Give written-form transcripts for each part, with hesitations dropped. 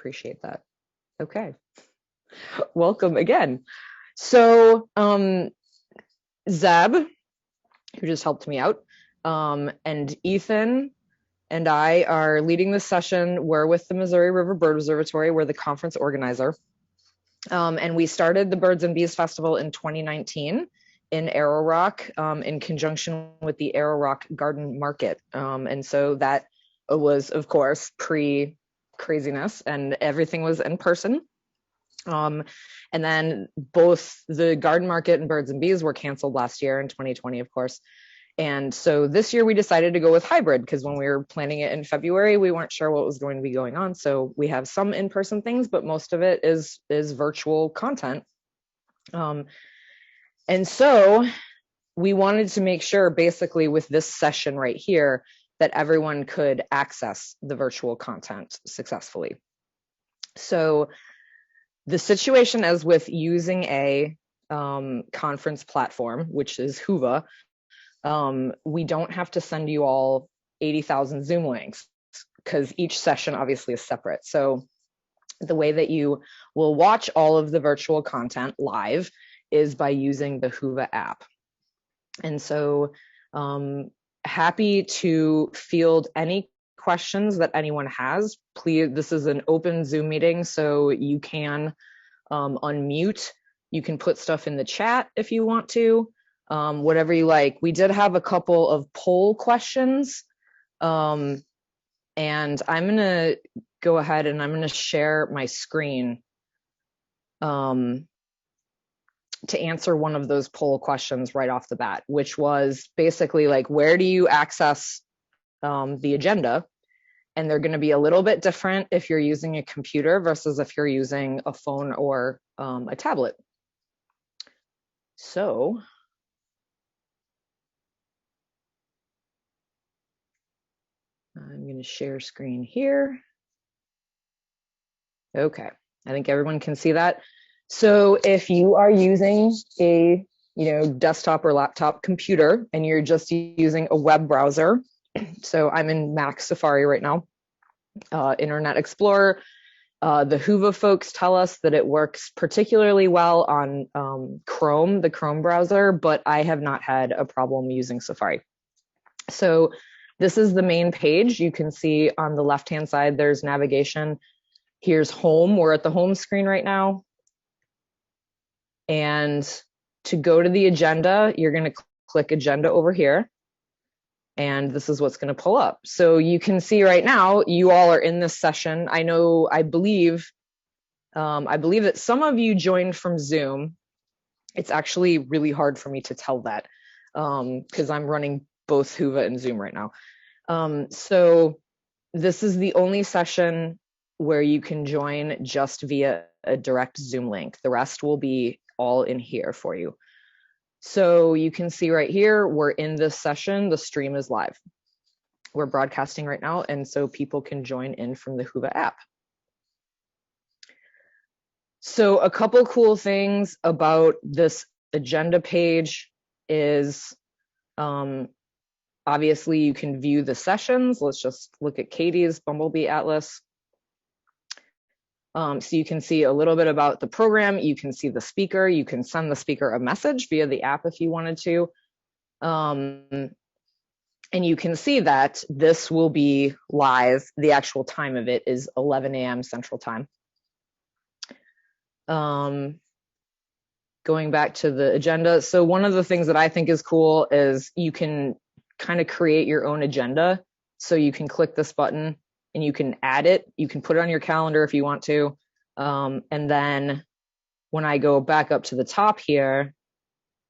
appreciate that. Okay. Welcome again. So, Zeb, who just helped me out, and Ethan and I are leading this session. We're with the Missouri River Bird Observatory. We're the conference organizer. And we started the Birds and Bees Festival in 2019 in Arrow Rock in conjunction with the Arrow Rock Garden Market. And so that was, of course, pre-craziness, and everything was in person. And then both the garden market and birds and bees were canceled last year in 2020, of course. And so this year we decided to go with hybrid, because when we were planning it in February, we weren't sure what was going to be going on. So we have some in-person things, but most of it is virtual content. And so we wanted to make sure, basically with this session right here, that everyone could access the virtual content successfully. So the situation as with using a conference platform, which is Whova, we don't have to send you all 80,000 Zoom links, because each session obviously is separate. So the way that you will watch all of the virtual content live is by using the Whova app. And so happy to field any questions that anyone has. Please, this is an open Zoom meeting, so you can unmute. You can put stuff in the chat if you want to, whatever you like. We did have a couple of poll questions, and I'm going to go ahead and I'm going to share my screen to answer one of those poll questions right off the bat, which was basically like, where do you access the agenda? And they're going to be a little bit different if you're using a computer versus if you're using a phone or a tablet. So I'm going to share screen here. Okay, I think everyone can see that. So if you are using a desktop or laptop computer and you're just using a web browser, so I'm in Mac Safari right now, Internet Explorer. The Whova folks tell us that it works particularly well on Chrome, the Chrome browser, but I have not had a problem using Safari. So this is the main page. You can see on the left-hand side, there's navigation. Here's home. We're at the home screen right now. And to go to the agenda, you're going to click agenda over here. And this is what's going to pull up. So you can see right now, you all are in this session. I believe that some of you joined from Zoom. It's actually really hard for me to tell that because I'm running both Whova and Zoom right now. So this is the only session where you can join just via a direct Zoom link. The rest will be all in here for you. So you can see right here, we're in this session, the stream is live. We're broadcasting right now, and so people can join in from the Whova app. So a couple cool things about this agenda page is, obviously you can view the sessions. Let's just look at Katie's Bumblebee Atlas. So you can see a little bit about the program. You can see the speaker. You can send the speaker a message via the app if you wanted to. And you can see that this will be live. The actual time of it is 11 a.m. Central Time. Going back to the agenda. So one of the things that I think is cool is you can kind of create your own agenda. So you can click this button and you can add it. You can put it on your calendar if you want to. And then when I go back up to the top here,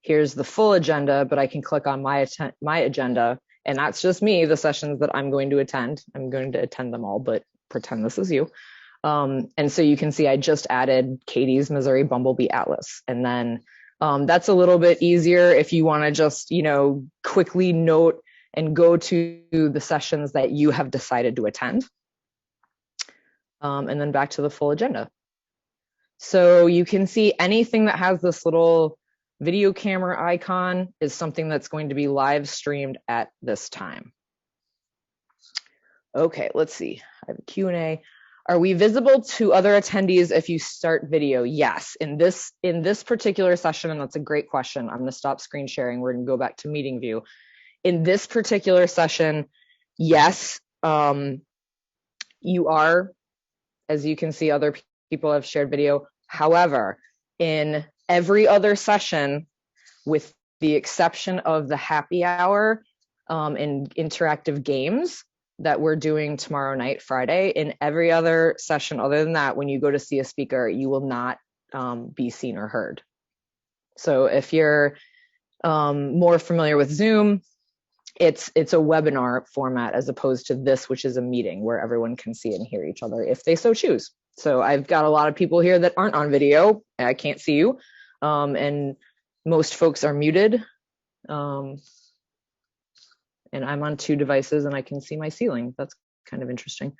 here's the full agenda, but I can click on my agenda. And that's just me, the sessions that I'm going to attend. I'm going to attend them all, but pretend this is you. And so you can see I just added Katie's Missouri Bumblebee Atlas. And then that's a little bit easier if you want to just, quickly note and go to the sessions that you have decided to attend. And then back to the full agenda. So you can see anything that has this little video camera icon is something that's going to be live streamed at this time. Okay, let's see. I have a Q&A. Are we visible to other attendees if you start video? Yes. In this particular session, and that's a great question. I'm going to stop screen sharing. We're going to go back to meeting view. In this particular session, yes, you are. As you can see, other people have shared video. However, in every other session, with the exception of the happy hour and interactive games that we're doing tomorrow night, Friday, in every other session other than that, when you go to see a speaker, you will not be seen or heard. So if you're more familiar with Zoom, it's a webinar format as opposed to this, which is a meeting where everyone can see and hear each other if they so choose. So I've got a lot of people here that aren't on video. I can't see you. And most folks are muted. And I'm on 2 devices and I can see my ceiling. That's kind of interesting.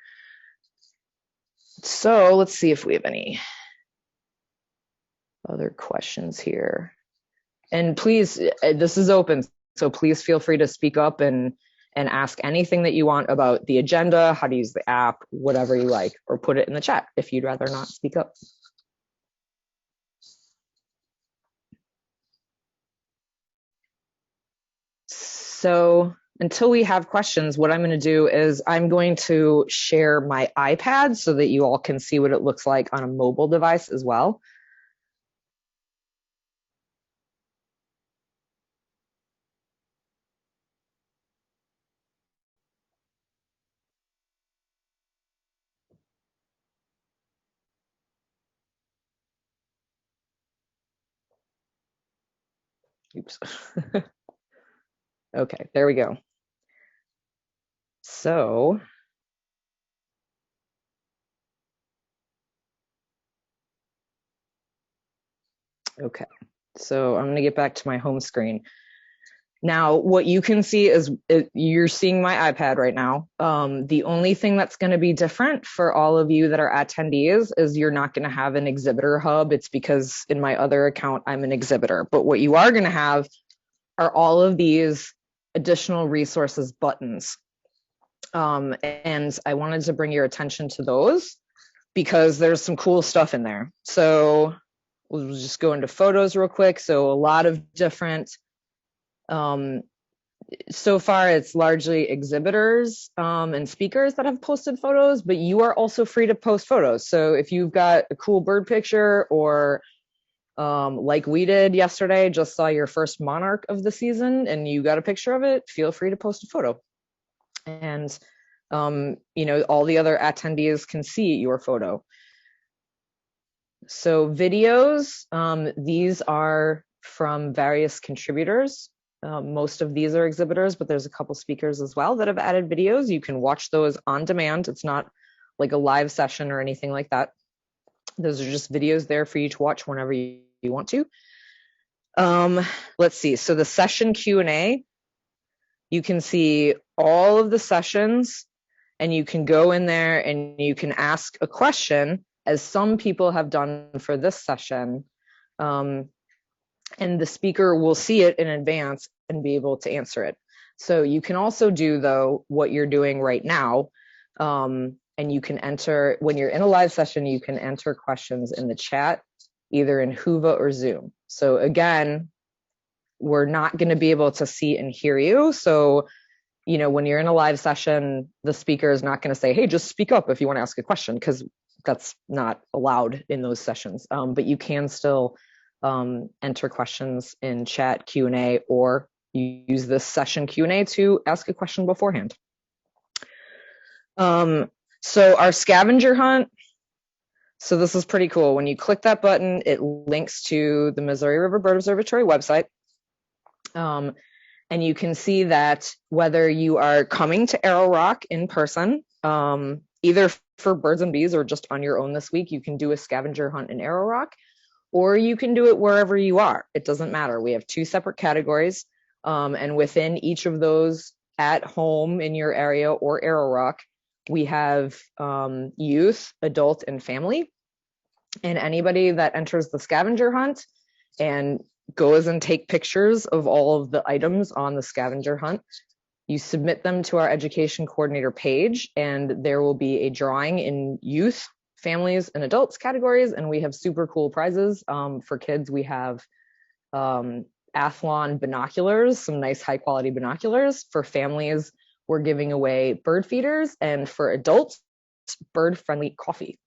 So let's see if we have any other questions here. And please, this is open. So please feel free to speak up and ask anything that you want about the agenda, how to use the app, whatever you like, or put it in the chat if you'd rather not speak up. So until we have questions, what I'm going to do is I'm going to share my iPad so that you all can see what it looks like on a mobile device as well. Oops. Okay, there we go. So okay, so I'm going to get back to my home screen. Now, what you can see is you're seeing my iPad right now. The only thing that's going to be different for all of you that are attendees is you're not going to have an exhibitor hub. It's because in my other account, I'm an exhibitor. But what you are going to have are all of these additional resources buttons. And I wanted to bring your attention to those because there's some cool stuff in there. So we'll just go into photos real quick. So a lot of different, so far it's largely exhibitors and speakers that have posted photos, but you are also free to post photos. So if you've got a cool bird picture or like we did yesterday, just saw your first monarch of the season and you got a picture of it, feel free to post a photo. And, you know, all the other attendees can see your photo. So videos, these are from various contributors. Most of these are exhibitors, but there's a couple speakers as well that have added videos. You can watch those on demand. It's not like a live session or anything like that. Those are just videos there for you to watch whenever you want to. Let's see. So the session Q&A, you can see all of the sessions and you can go in there and you can ask a question, as some people have done for this session. And the speaker will see it in advance and be able to answer it. So you can also do, though, what you're doing right now. And you can enter, when you're in a live session, you can enter questions in the chat, either in Whova or Zoom. So again, we're not going to be able to see and hear you. So, you know, when you're in a live session, the speaker is not going to say, hey, just speak up if you want to ask a question, because that's not allowed in those sessions. But you can still enter questions in chat Q&A, or you use this session Q&A to ask a question beforehand. So our scavenger hunt, so this is pretty cool. When you click that button, it links to the Missouri River Bird Observatory website. And you can see that whether you are coming to Arrow Rock in person, either for birds and bees or just on your own this week, you can do a scavenger hunt in Arrow Rock, or you can do it wherever you are. It doesn't matter. We have 2 separate categories. And within each of those, at home in your area or Arrow Rock, we have youth, adult, and family. And anybody that enters the scavenger hunt and goes and take pictures of all of the items on the scavenger hunt You submit them to our education coordinator page, and there will be a drawing in youth, families, and adults categories. And we have super cool prizes. For kids, we have Athlon binoculars, some nice high quality binoculars. For families, we're giving away bird feeders, and for adults, bird friendly coffee.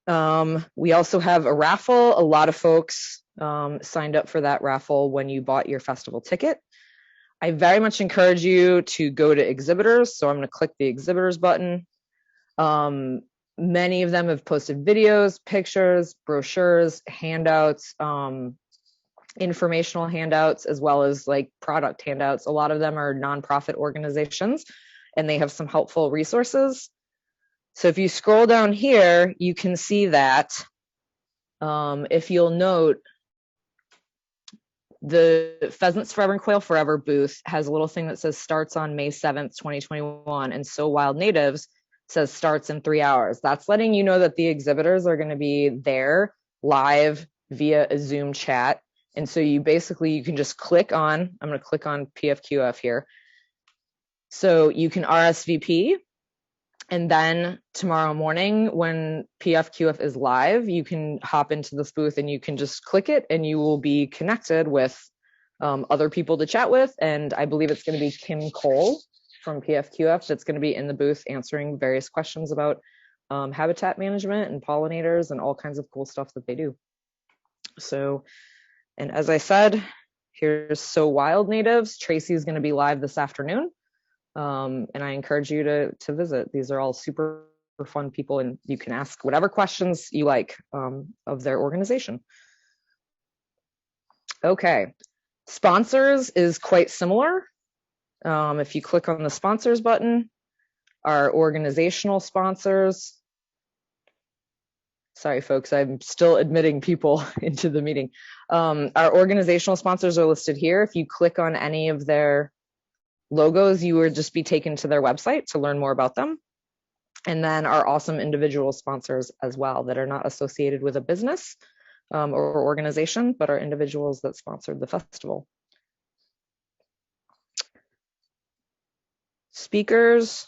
We also have a raffle. A lot of folks signed up for that raffle when you bought your festival ticket. I very much encourage you to go to Exhibitors. So I'm going to click the Exhibitors button. Many of them have posted videos, pictures, brochures, handouts, informational handouts, as well as like product handouts. A lot of them are nonprofit organizations, and they have some helpful resources. So if you scroll down here, you can see that if you'll note, the Pheasants Forever and Quail Forever booth has a little thing that says starts on May 7th, 2021, and So Wild Natives says starts in 3 hours. That's letting you know that the exhibitors are going to be there live via a Zoom chat. And so you can just click on, I'm going to click on PFQF here. So you can RSVP. And then tomorrow morning when PFQF is live, you can hop into this booth and you can just click it and you will be connected with other people to chat with. And I believe it's going to be Kim Cole from PFQF that's going to be in the booth answering various questions about habitat management and pollinators and all kinds of cool stuff that they do. So, and as I said, here's So Wild Natives. Tracy is going to be live this afternoon. And I encourage you to visit. These are all super fun people, and you can ask whatever questions you like of their organization. Okay, sponsors is quite similar. If you click on the sponsors button, our organizational sponsors. Sorry, folks, I'm still admitting people into the meeting. Our organizational sponsors are listed here. If you click on any of their logos, you would just be taken to their website to learn more about them. And then our awesome individual sponsors as well that are not associated with a business or organization, but are individuals that sponsored the festival. Speakers,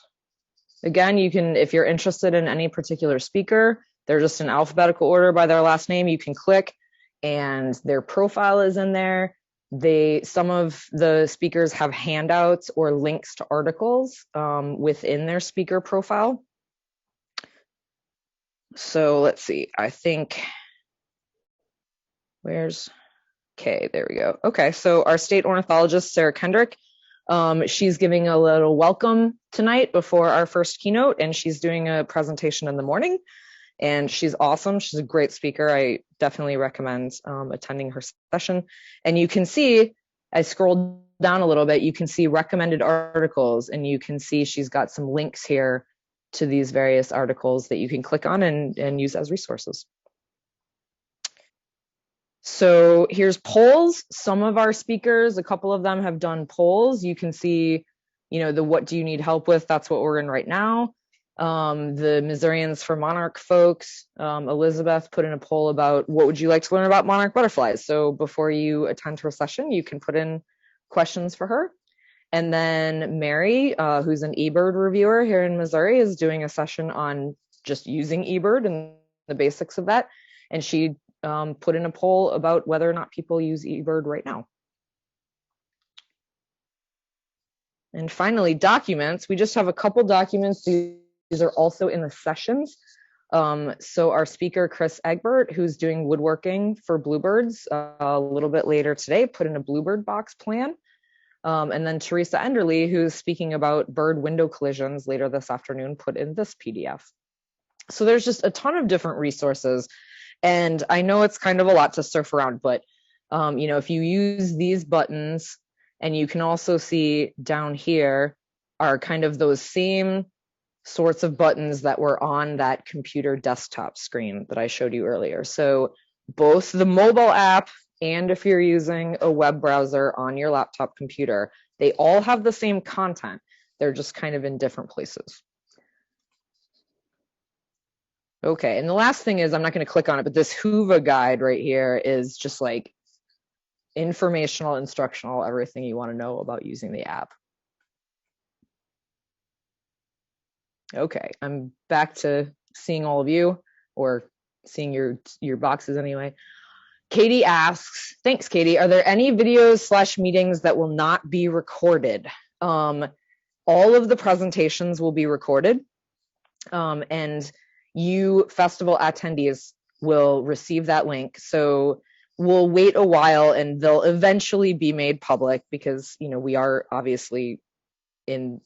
again, you can, if you're interested in any particular speaker, they're just in alphabetical order by their last name. You can click and their profile is in there. Some of the speakers have handouts or links to articles within their speaker profile. So let's see, I think, okay, there we go. Okay, so our state ornithologist, Sarah Kendrick, she's giving a little welcome tonight before our first keynote, and she's doing a presentation in the morning. And she's awesome. She's a great speaker. I definitely recommend attending her session. And you can see, I scrolled down a little bit, you can see recommended articles, and you can see she's got some links here to these various articles that you can click on and use as resources. So here's polls. Some of our speakers, a couple of them have done polls. You can see, the what do you need help with? That's what we're in right now. The Missourians for Monarch folks, Elizabeth put in a poll about what would you like to learn about monarch butterflies. So before you attend her session, you can put in questions for her. And then Mary, who's an eBird reviewer here in Missouri, is doing a session on just using eBird and the basics of that. And she put in a poll about whether or not people use eBird right now. And finally, documents. We just have a couple documents. These are also in the sessions. So our speaker, Chris Egbert, who's doing woodworking for bluebirds a little bit later today, put in a bluebird box plan. And then Teresa Enderle, who's speaking about bird window collisions later this afternoon, put in this PDF. So there's just a ton of different resources. And I know it's kind of a lot to surf around, but if you use these buttons, and you can also see down here are kind of those same sorts of buttons that were on that computer desktop screen that I showed you earlier. So both the mobile app and if you're using a web browser on your laptop computer, they all have the same content. They're just kind of in different places. Okay, and the last thing is, I'm not going to click on it, but this Whova guide right here is just like, informational, instructional, everything you want to know about using the app. Okay, I'm back to seeing all of you, or seeing your boxes anyway. Katie asks, thanks, Katie. Are there any videos / meetings that will not be recorded? All of the presentations will be recorded, and you festival attendees will receive that link. So we'll wait a while, and they'll eventually be made public, because we are obviously in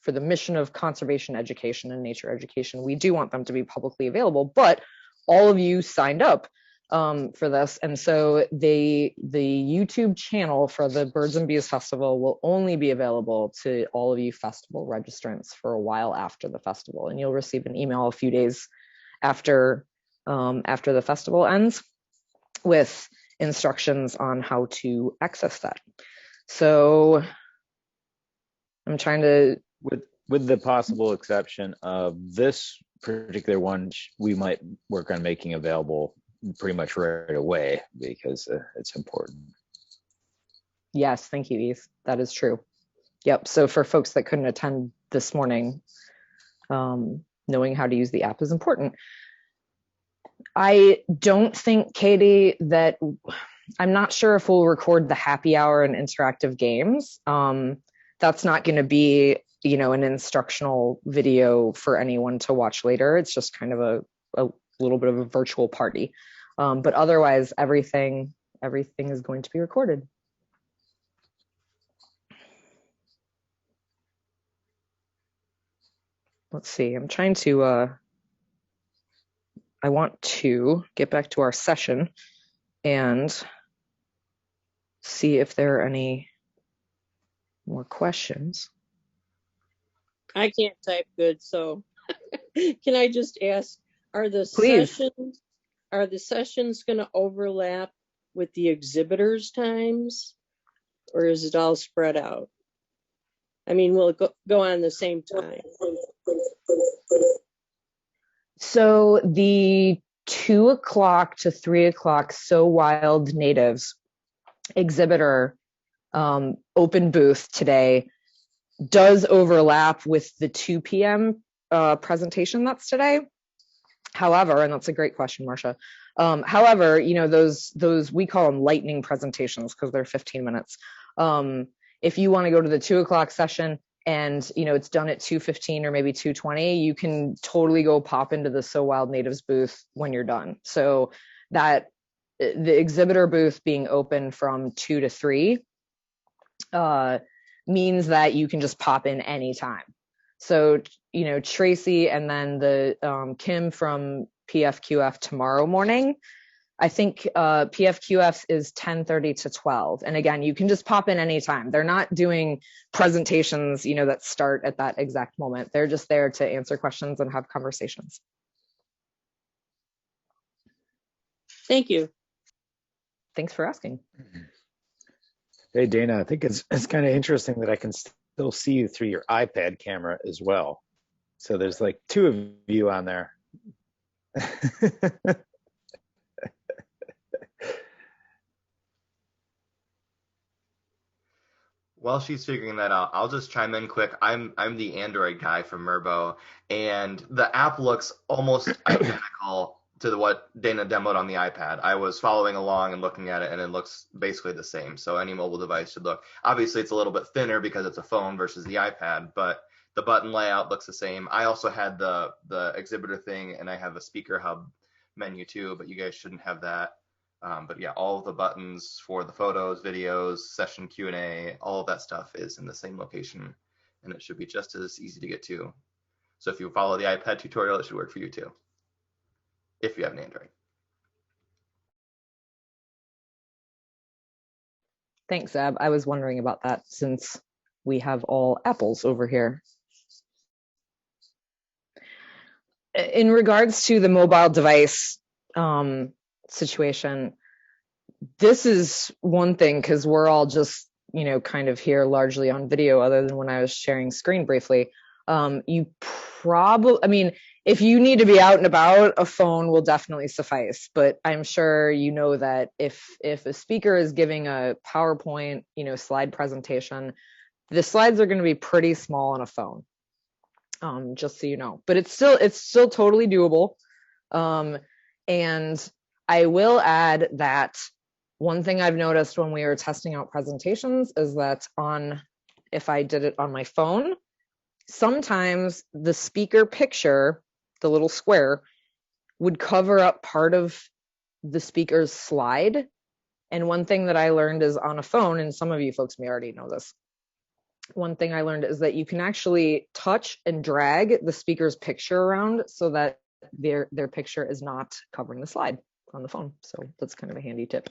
for the mission of conservation education and nature education, we do want them to be publicly available. But all of you signed up for this, and so the YouTube channel for the Birds and Bees Festival will only be available to all of you festival registrants for a while after the festival, and you'll receive an email a few days after the festival ends with instructions on how to access that. So I'm trying to, with the possible exception of this particular one, we might work on making available pretty much right away, because it's important. Yes, thank you, Eve. That is true. Yep. So for folks that couldn't attend this morning, knowing how to use the app is important. I don't think, Katie, that I'm not sure if we'll record the happy hour and interactive games. That's not going to be, an instructional video for anyone to watch later. It's just kind of a little bit of a virtual party. But otherwise, everything is going to be recorded. Let's see, I'm trying to, I want to get back to our session and see if there are any more questions. I can't type good, so can I just ask, are the sessions going to overlap with the exhibitors' times, or is it all spread out? I mean, will it go on the same time? So the 2 o'clock to 3 o'clock So Wild Natives exhibitor open booth today does overlap with the 2 p.m. Presentation that's today. However, and that's a great question, Marcia. However, those we call them lightning presentations because they're 15 minutes. If you want to go to the 2 o'clock session and it's done at 2:15 or maybe 2:20, you can totally go pop into the So Wild Natives booth when you're done. So that the exhibitor booth being open from 2 to 3 means that you can just pop in anytime. So, Tracy and then the Kim from PFQF tomorrow morning, I think PFQF is 10:30 to 12. And again, you can just pop in anytime. They're not doing presentations, that start at that exact moment. They're just there to answer questions and have conversations. Thank you. Thanks for asking. Hey, Dana, I think it's kind of interesting that I can still see you through your iPad camera as well. So there's like 2 of you on there. While she's figuring that out, I'll just chime in quick. I'm the Android guy from MRBO, and the app looks almost identical to what Dana demoed on the iPad. I was following along and looking at it, and it looks basically the same. So any mobile device should look. Obviously, it's a little bit thinner because it's a phone versus the iPad, but the button layout looks the same. I also had the exhibitor thing, and I have a speaker hub menu too, but you guys shouldn't have that. But yeah, all of the buttons for the photos, videos, session Q&A, all of that stuff is in the same location, and it should be just as easy to get to. So if you follow the iPad tutorial, it should work for you too, if you have an Android. Thanks, Zeb. I was wondering about that since we have all Apples over here. In regards to the mobile device situation, this is one thing because we're all just, kind of here largely on video other than when I was sharing screen briefly. You probably, if you need to be out and about, a phone will definitely suffice. But I'm sure you know that if a speaker is giving a PowerPoint, slide presentation, the slides are going to be pretty small on a phone. Just so you know. But it's still totally doable. And I will add that one thing I've noticed when we were testing out presentations is that if I did it on my phone, sometimes the speaker picture, the little square, would cover up part of the speaker's slide. And one thing that I learned is on a phone, and some of you folks may already know this, one thing I learned is that you can actually touch and drag the speaker's picture around so that their picture is not covering the slide on the phone. So that's kind of a handy tip.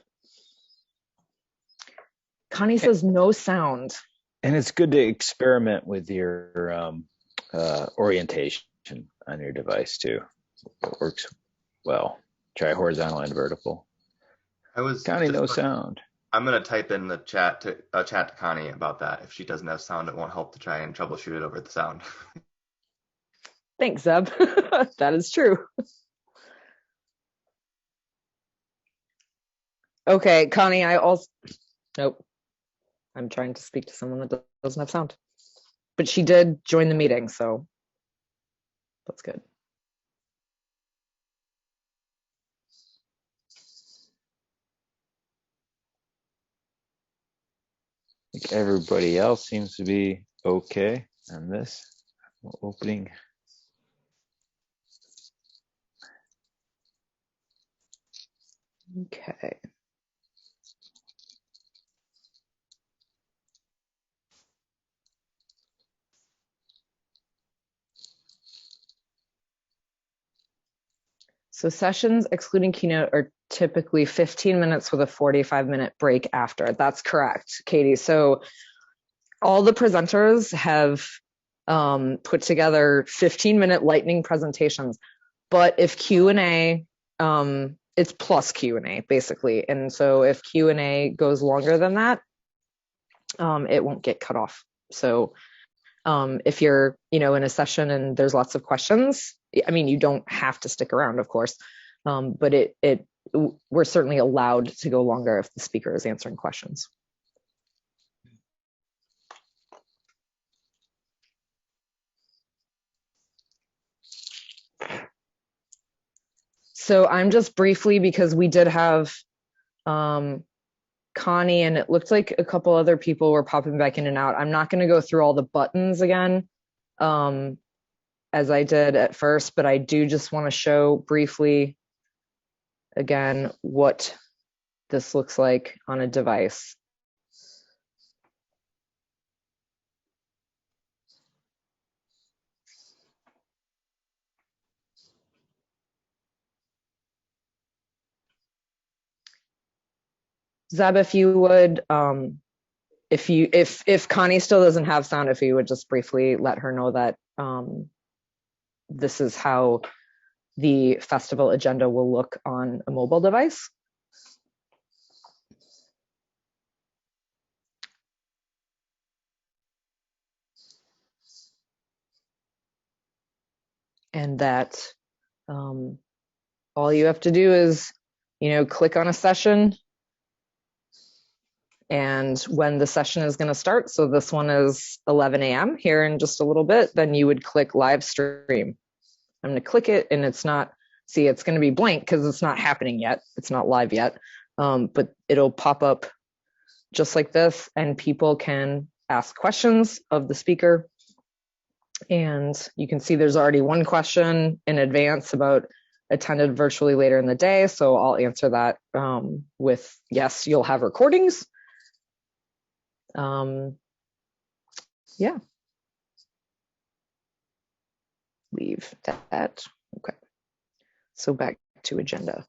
Connie says no sound. And it's good to experiment with your orientation on your device too. It works well. Try horizontal and vertical. Connie, no sound. I'm gonna type in the chat to Connie about that. If she doesn't have sound, it won't help to try and troubleshoot it over the sound. Thanks, Zeb. That is true. Okay, Connie, nope. I'm trying to speak to someone that doesn't have sound. But she did join the meeting, so that's good. I think everybody else seems to be okay on this opening. Okay. So sessions excluding keynote are typically 15 minutes with a 45-minute break after. That's correct, Katie. So all the presenters have put together 15-minute lightning presentations, but if Q&A, it's plus Q&A basically. And so if Q&A goes longer than that, it won't get cut off. So if you're, in a session and there's lots of questions, I mean, you don't have to stick around, of course, but we're certainly allowed to go longer if the speaker is answering questions. So I'm just briefly, because we did have Connie, and it looked like a couple other people were popping back in and out. I'm not going to go through all the buttons again, as I did at first, but I do just want to show briefly again what this looks like on a device. Zeb, if you would, if Connie still doesn't have sound, if you would just briefly let her know that this is how the festival agenda will look on a mobile device. And that all you have to do is, click on a session, and when the session is going to start, so this one is 11 a.m. here in just a little bit, then you would click live stream. I'm going to click it, and it's going to be blank because it's not happening yet. It's not live yet, but it'll pop up just like this, and people can ask questions of the speaker. And you can see there's already one question in advance about attended virtually later in the day. So I'll answer that with yes, you'll have recordings. Yeah. Leave that. Okay. So back to agenda.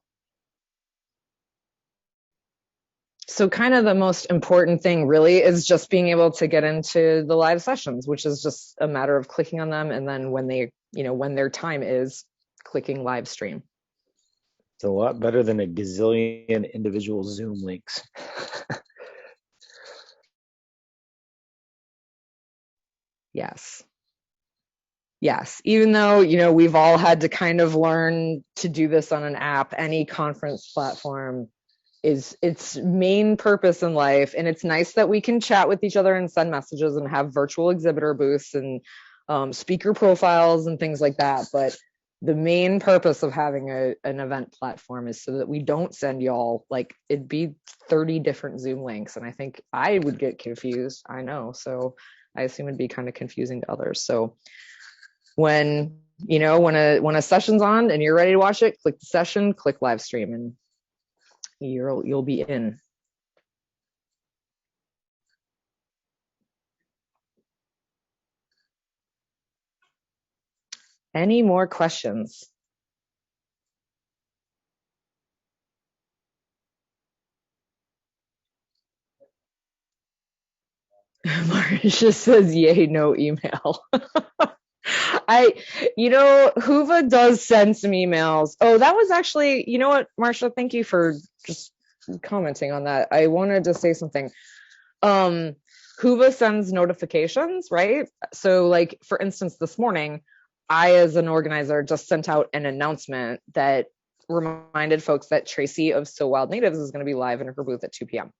So kind of the most important thing really is just being able to get into the live sessions, which is just a matter of clicking on them, and then when when their time is, clicking live stream. It's a lot better than a gazillion individual Zoom links. Yes. Yes, even though, we've all had to kind of learn to do this on an app, any conference platform is its main purpose in life. And it's nice that we can chat with each other and send messages and have virtual exhibitor booths and speaker profiles and things like that. But the main purpose of having an event platform is so that we don't send y'all, like, it'd be 30 different Zoom links. And I think I would get confused. I know. So I assume it'd be kind of confusing to others. So when a session's on and you're ready to watch it, click the session, click live stream, and you'll be in. Any more questions? Marcia says, yay, no email. Whova does send some emails. Oh, that was actually, you know what, Marcia, thank you for just commenting on that. I wanted to say something. Whova sends notifications, right? So, like, for instance, this morning, I, as an organizer, just sent out an announcement that reminded folks that Tracy of So Wild Natives is going to be live in her booth at 2 p.m.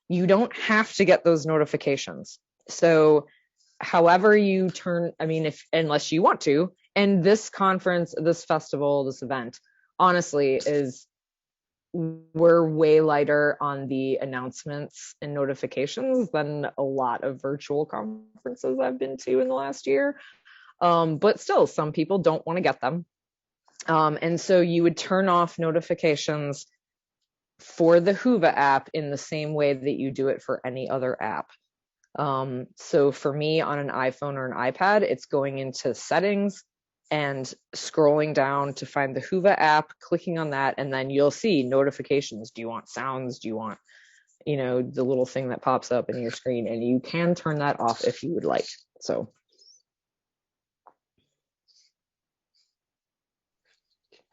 You don't have to get those notifications. So however you turn, unless you want to, and this conference, this festival, this event, honestly, we're way lighter on the announcements and notifications than a lot of virtual conferences I've been to in the last year. But still, some people don't want to get them. And so you would turn off notifications for the Whova app in the same way that you do it for any other app. So for me, on an iPhone or an iPad, it's going into settings and scrolling down to find the Whova app, clicking on that, and then you'll see notifications. Do you want sounds? Do you want, the little thing that pops up in your screen? And you can turn that off if you would like. So.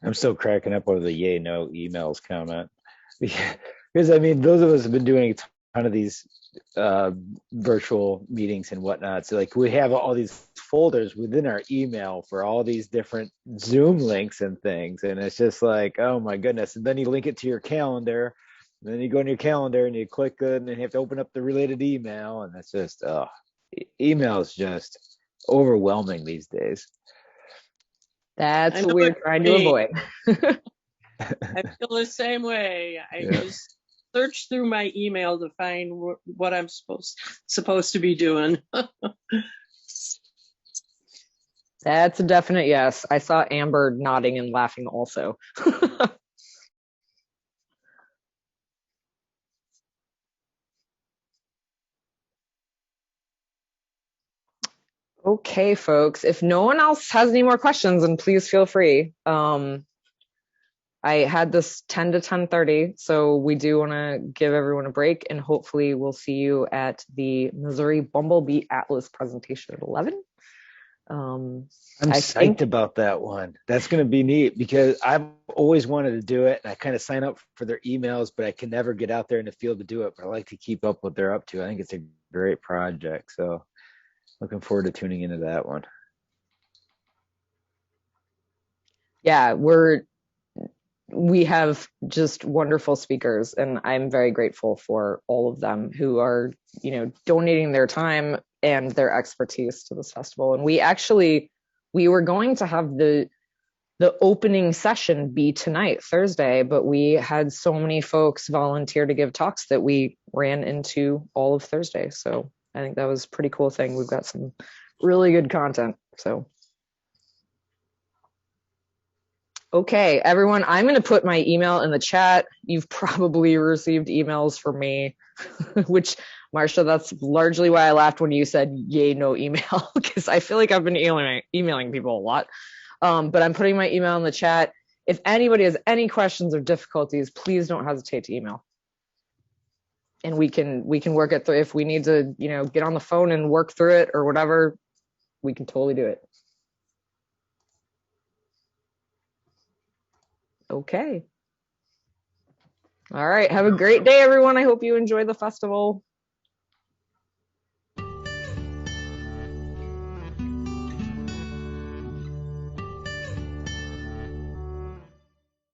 I'm still cracking up over the yay, no emails comment. Because, those of us have been doing a ton of these virtual meetings and whatnot. So, like, we have all these folders within our email for all these different Zoom links and things. And it's just like, oh my goodness. And then you link it to your calendar. And then you go in your calendar and you click it and you have to open up the related email. And it's just, email is just overwhelming these days. That's what we're trying to avoid. I feel the same way. I just search through my email to find what I'm supposed to be doing. That's a definite yes. I saw Amber nodding and laughing also. Okay, folks, if no one else has any more questions, then please feel free. I had this 10 to 10:30, so we do want to give everyone a break, and hopefully we'll see you at the Missouri Bumblebee Atlas presentation at 11. I'm psyched about that one. That's going to be neat because I've always wanted to do it, and I kind of sign up for their emails, but I can never get out there in the field to do it. But I like to keep up what they're up to. I think it's a great project, so looking forward to tuning into that one. Yeah, we have just wonderful speakers, and I'm very grateful for all of them who are, donating their time and their expertise to this festival. And we were going to have the opening session be tonight, Thursday, but we had so many folks volunteer to give talks that we ran into all of Thursday. So I think that was a pretty cool thing. We've got some really good content. So. Okay, everyone, I'm going to put my email in the chat. You've probably received emails from me, which, Marcia, that's largely why I laughed when you said, yay, no email, because I feel like I've been emailing people a lot. But I'm putting my email in the chat. If anybody has any questions or difficulties, please don't hesitate to email. And we can work it through. If we need to, get on the phone and work through it or whatever, we can totally do it. Okay. All right. Have a great day, everyone. I hope you enjoy the festival.